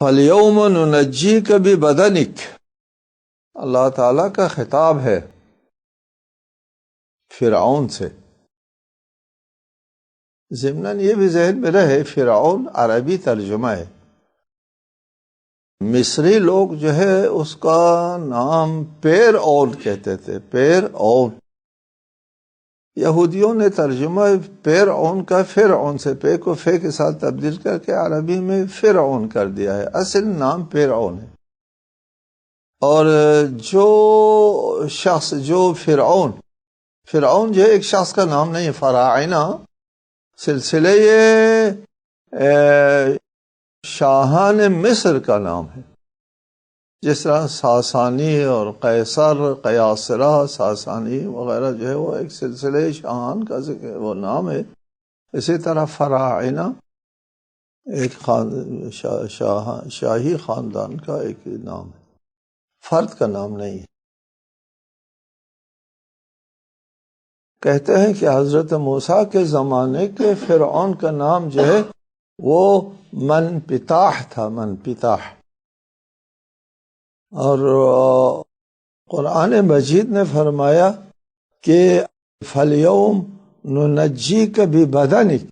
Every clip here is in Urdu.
فَالْيَوْمَ نُنَجِّيكَ بِبَدَنِكَ، اللہ تعالیٰ کا خطاب ہے فرعون سے۔ ضمناً یہ بھی ذہن میں رہے فرعون عربی ترجمہ ہے، مصری لوگ جو ہے اس کا نام فرعون کہتے تھے، فرعون۔ یہودیوں نے ترجمہ فرعون کا فرعون سے پے کو فے کے ساتھ تبدیل کر کے عربی میں فرعون کر دیا ہے، اصل نام فرعون ہے۔ اور جو شخص جو فرعون جو ہے ایک شخص کا نام نہیں، فراعنہ سلسلے شاہان مصر کا نام ہے، جس طرح ساسانی اور قیاصرہ ساسانی وغیرہ جو ہے وہ ایک سلسلے شاہان کا وہ نام ہے۔ اسی طرح فراعنہ ایک شاہی خاندان کا ایک نام ہے، فرد کا نام نہیں ہے۔ کہتے ہیں کہ حضرت موسیٰ کے زمانے کے فرعون کا نام جو ہے وہ منپتاح تھا، منپتاح۔ اور قرآن مجید نے فرمایا کہ فَالْيَوْمَ نُنَجِّيكَ بِبَدَنِكَ،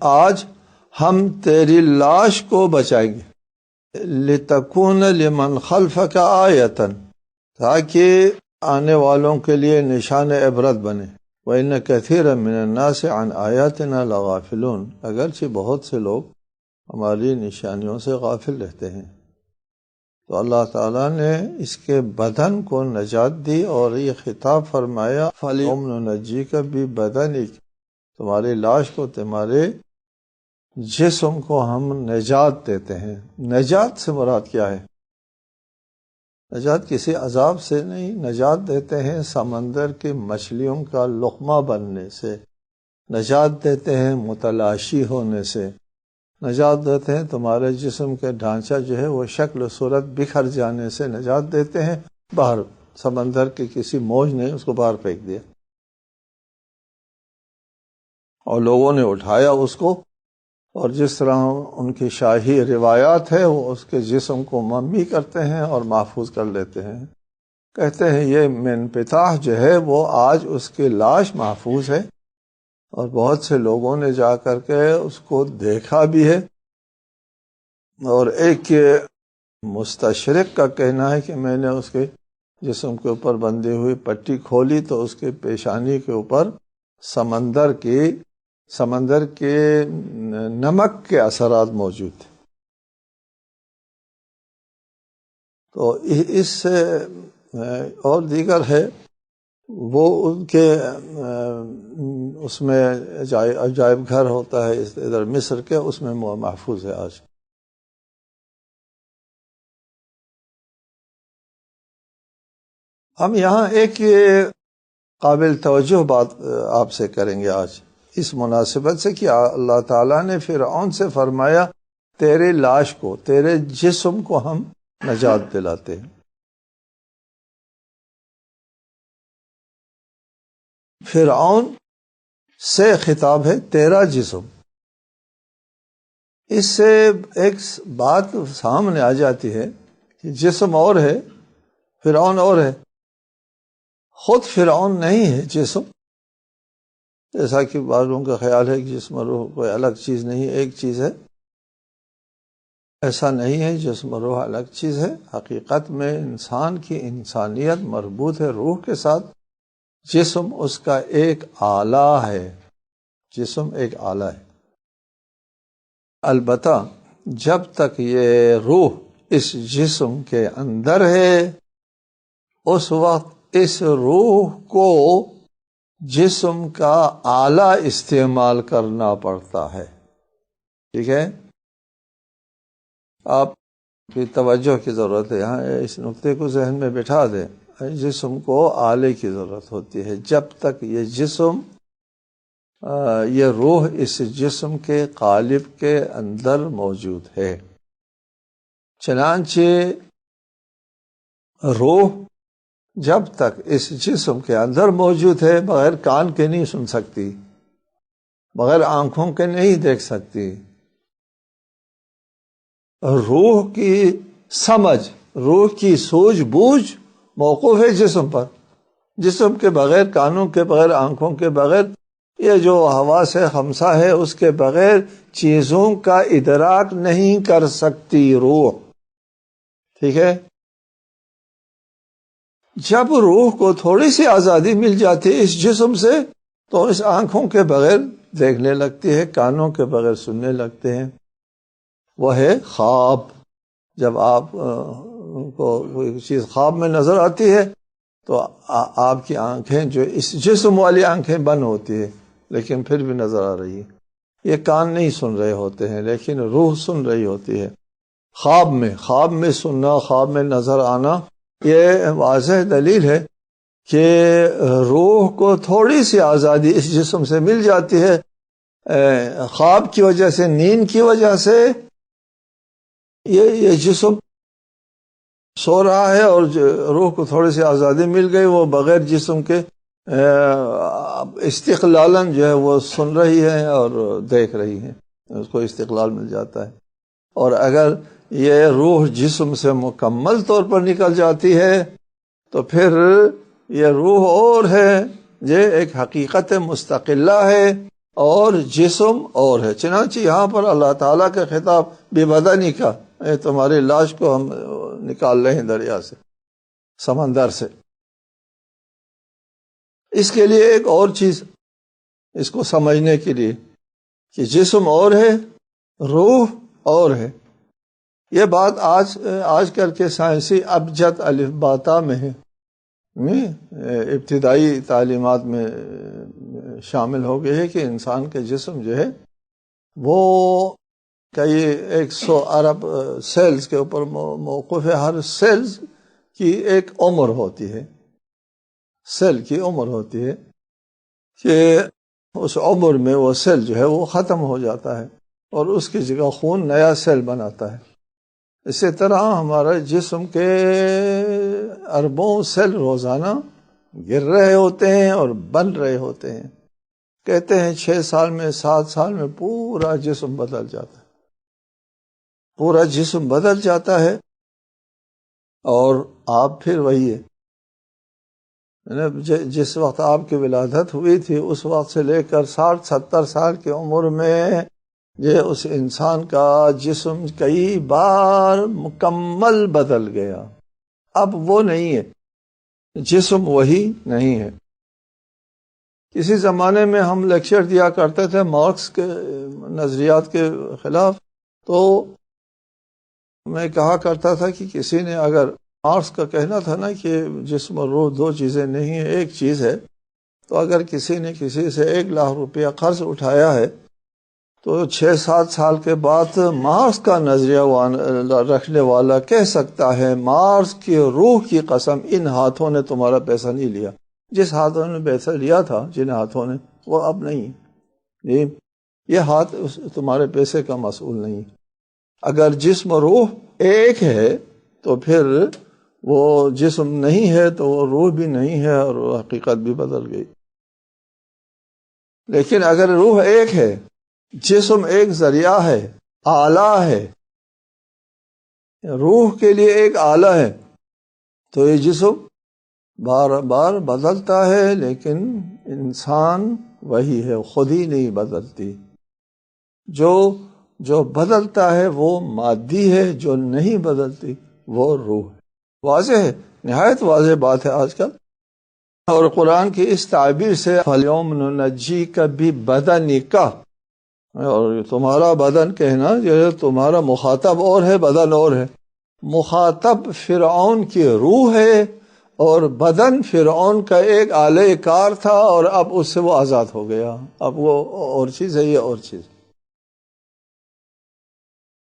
آج ہم تیری لاش کو بچائیں گے، لِتَكُونَ لِمَنْ خَلْفَكَ آیَةً، تاکہ آنے والوں کے لیے نشان عبرت بنے۔ وَإِنَّ كَثِيرًا مِنَ النَّاسِ عَنْ آيَاتِنَا لَغَافِلُونَ، اگرچہ بہت سے لوگ ہماری نشانیوں سے غافل رہتے ہیں۔ تو اللہ تعالیٰ نے اس کے بدن کو نجات دی اور یہ خطاب فرمایا فَالْيَوْمَ نُنَجِّيكَ بِبَدَنِكَ، تمہاری لاش کو، تمہارے جسم کو ہم نجات دیتے ہیں۔ نجات سے مراد کیا ہے؟ نجات کسی عذاب سے نہیں، نجات دیتے ہیں سمندر کی مچھلیوں کا لقمہ بننے سے، نجات دیتے ہیں متلاشی ہونے سے، نجات دیتے ہیں تمہارے جسم کے ڈھانچہ جو ہے وہ شکل و صورت بکھر جانے سے، نجات دیتے ہیں باہر، سمندر کی کسی موج نے اس کو باہر پھینک دیا اور لوگوں نے اٹھایا اس کو، اور جس طرح ان کی شاہی روایات ہے وہ اس کے جسم کو ممی کرتے ہیں اور محفوظ کر لیتے ہیں۔ کہتے ہیں یہ منپتاح جو ہے وہ آج اس کی لاش محفوظ ہے، اور بہت سے لوگوں نے جا کر کے اس کو دیکھا بھی ہے۔ اور ایک مستشرق کا کہنا ہے کہ میں نے اس کے جسم کے اوپر بندھی ہوئی پٹی کھولی تو اس کے پیشانی کے اوپر سمندر کے نمک کے اثرات موجود تھے۔ تو اس سے اور دیگر ہے وہ ان کے اس میں عجائب گھر ہوتا ہے ادھر مصر کے، اس میں محفوظ ہے آج۔ ہم یہاں ایک قابل توجہ بات آپ سے کریں گے آج اس مناسبت سے کہ اللہ تعالیٰ نے فرعون سے فرمایا تیرے لاش کو، تیرے جسم کو ہم نجات دلاتے ہیں۔ فرعون سے خطاب ہے تیرا جسم۔ اس سے ایک بات سامنے آ جاتی ہے کہ جسم اور ہے، فرعون اور ہے، خود فرعون نہیں ہے جسم، جیسا کہ بعضوں کا خیال ہے کہ جسم اور روح کوئی الگ چیز نہیں، ایک چیز ہے۔ ایسا نہیں ہے، جسم اور روح الگ چیز ہے۔ حقیقت میں انسان کی انسانیت مربوط ہے روح کے ساتھ، جسم اس کا ایک آلہ ہے، جسم ایک آلہ ہے۔ البتہ جب تک یہ روح اس جسم کے اندر ہے اس وقت اس روح کو جسم کا آلہ استعمال کرنا پڑتا ہے۔ ٹھیک ہے، آپ کی توجہ کی ضرورت ہے، یہاں اس نقطے کو ذہن میں بٹھا دیں، جسم کو آلے کی ضرورت ہوتی ہے جب تک یہ جسم یہ روح اس جسم کے قالب کے اندر موجود ہے۔ چنانچہ روح جب تک اس جسم کے اندر موجود ہے بغیر کان کے نہیں سن سکتی، بغیر آنکھوں کے نہیں دیکھ سکتی، روح کی سمجھ، روح کی سوجھ بوجھ موقوف ہے جسم پر. جسم کے بغیر، کانوں کے بغیر، آنکھوں کے بغیر، یہ جو حواس خمسہ ہے اس کے بغیر چیزوں کا ادراک نہیں کر سکتی روح. ٹھیک ہے؟ جب روح کو تھوڑی سی آزادی مل جاتی ہے اس جسم سے تو اس آنکھوں کے بغیر دیکھنے لگتی ہے، کانوں کے بغیر سننے لگتے ہیں. وہ ہے خواب. جب آپ کو کوئی چیز خواب میں نظر آتی ہے تو آپ کی آنکھیں جو اس جسم والی آنکھیں بند ہوتی ہے لیکن پھر بھی نظر آ رہی ہے. یہ کان نہیں سن رہے ہوتے ہیں لیکن روح سن رہی ہوتی ہے. خواب میں سننا، خواب میں نظر آنا، یہ واضح دلیل ہے کہ روح کو تھوڑی سی آزادی اس جسم سے مل جاتی ہے. خواب کی وجہ سے، نیند کی وجہ سے یہ جسم سو رہا ہے اور روح کو تھوڑی سی آزادی مل گئی، وہ بغیر جسم کے استقلالن جو ہے وہ سن رہی ہے اور دیکھ رہی ہے، اس کو استقلال مل جاتا ہے. اور اگر یہ روح جسم سے مکمل طور پر نکل جاتی ہے تو پھر یہ روح اور ہے، یہ ایک حقیقت مستقلہ ہے اور جسم اور ہے. چنانچہ یہاں پر اللہ تعالیٰ کا خطاب بے-بدنی کا، تمہاری لاش کو ہم نکال رہے ہیں دریا سے، سمندر سے. اس کے لیے ایک اور چیز، اس کو سمجھنے کے لیے کہ جسم اور ہے، روح اور ہے. یہ بات آج کل کے سائنسی ابجد الفباتا میں ہے، ابتدائی تعلیمات میں شامل ہو گئی ہے کہ انسان کے جسم جو ہے وہ کئی 100 ارب سیلز کے اوپر موقوف ہے. ہر سیلز کی ایک عمر ہوتی ہے، سیل کی عمر ہوتی ہے کہ اس عمر میں وہ سیل جو ہے وہ ختم ہو جاتا ہے اور اس کی جگہ خون نیا سیل بناتا ہے. اسی طرح ہمارے جسم کے اربوں سیل روزانہ گر رہے ہوتے ہیں اور بن رہے ہوتے ہیں. کہتے ہیں 6 سال میں، 7 سال میں پورا جسم بدل جاتا ہے، پورا جسم بدل جاتا ہے. اور آپ پھر وہی ہے. جس وقت آپ کی ولادت ہوئی تھی اس وقت سے لے کر 60-70 سال کی عمر میں یہ اس انسان کا جسم کئی بار مکمل بدل گیا. اب وہ نہیں ہے، جسم وہی نہیں ہے. کسی زمانے میں ہم لیکچر دیا کرتے تھے مارکس کے نظریات کے خلاف، تو میں کہا کرتا تھا کہ کسی نے اگر مارکس کا کہنا تھا نا کہ جسم اور روح 2 چیزیں نہیں ہیں، ایک چیز ہے، تو اگر کسی نے کسی سے 1 لاکھ روپیہ قرض اٹھایا ہے تو 6-7 سال کے بعد مارکس کا نظریہ رکھنے والا کہہ سکتا ہے مارکس کی روح کی قسم ان ہاتھوں نے تمہارا پیسہ نہیں لیا. جس ہاتھوں نے پیسہ لیا تھا، جن ہاتھوں نے، وہ اب نہیں، یہ ہاتھ تمہارے پیسے کا مسئول نہیں. اگر جسم و روح ایک ہے تو پھر وہ جسم نہیں ہے تو وہ روح بھی نہیں ہے اور وہ حقیقت بھی بدل گئی. لیکن اگر روح ایک ہے، جسم ایک ذریعہ ہے، آلہ ہے، روح کے لیے ایک آلہ ہے، تو یہ جسم بار بار بدلتا ہے لیکن انسان وہی ہے، خود ہی نہیں بدلتی. جو بدلتا ہے وہ مادی ہے، جو نہیں بدلتی وہ روح ہے. واضح ہے، نہایت واضح بات ہے آج کل. اور قرآن کی اس تعبیر سے فَالْيَوْمَ نُنَجِّيكَ بِبَدَنِكَ، اور تمہارا بدن کہنا یہ تمہارا مخاطب اور ہے، بدن اور ہے. مخاطب فرعون کی روح ہے اور بدن فرعون کا ایک آلہ کار تھا اور اب اس سے وہ آزاد ہو گیا. اب وہ اور چیز ہے، یہ اور چیز.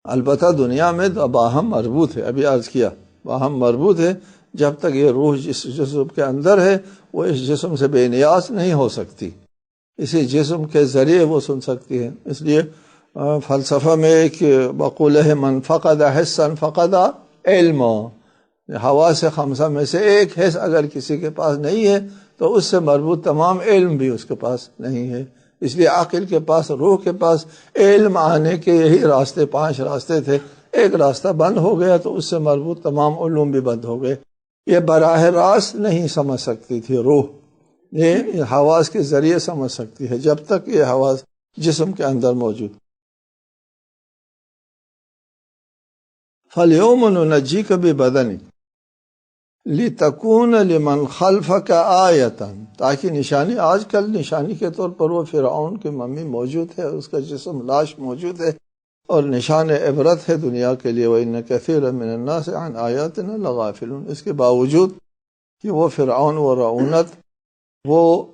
البتہ دنیا میں باہم مربوط ہے، ابھی عرض کیا باہم مربوط ہے. جب تک یہ روح جس جسم کے اندر ہے وہ اس جسم سے بے نیاز نہیں ہو سکتی، اسی جسم کے ذریعے وہ سن سکتی ہے. اس لیے فلسفہ میں ایک مقولہ ہے من فقد حسا فقد علم. حواس خمسہ میں سے ایک حس اگر کسی کے پاس نہیں ہے تو اس سے مربوط تمام علم بھی اس کے پاس نہیں ہے. اس لیے عقل کے پاس، روح کے پاس علم آنے کے یہی راستے، 5 راستے تھے. ایک راستہ بند ہو گیا تو اس سے مربوط تمام علوم بھی بند ہو گئے۔ یہ براہ راست نہیں سمجھ سکتی تھی روح، یہ حواس کے ذریعے سمجھ سکتی ہے جب تک یہ حواس جسم کے اندر موجود۔ فَالْيَوْمَ نُنَجِّيكَ بِبَدَنِكَ لِتَكُونَ لِمَنْ خَلْفَكَ آیَةً، تاکہ نشانی، آج کل نشانی کے طور پر وہ فرعون کی ممی موجود ہے، اس کا جسم لاش موجود ہے، اور نشان عبرت ہے دنیا کے لیے۔ وَإِنَّ كَثِيرًا مِّنَ النَّاسِ عَنْ آيَاتِنَا لَغَافِلُونَ، اس کے باوجود کہ وہ فرعون، وہ رعونت، وہ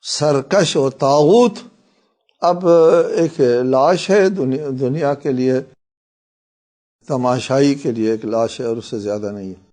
سرکش و طاغوت اب ایک لاش ہے دنیا کے لیے، تماشائی کے لیے ایک لاش ہے، اور اس سے زیادہ نہیں ہے۔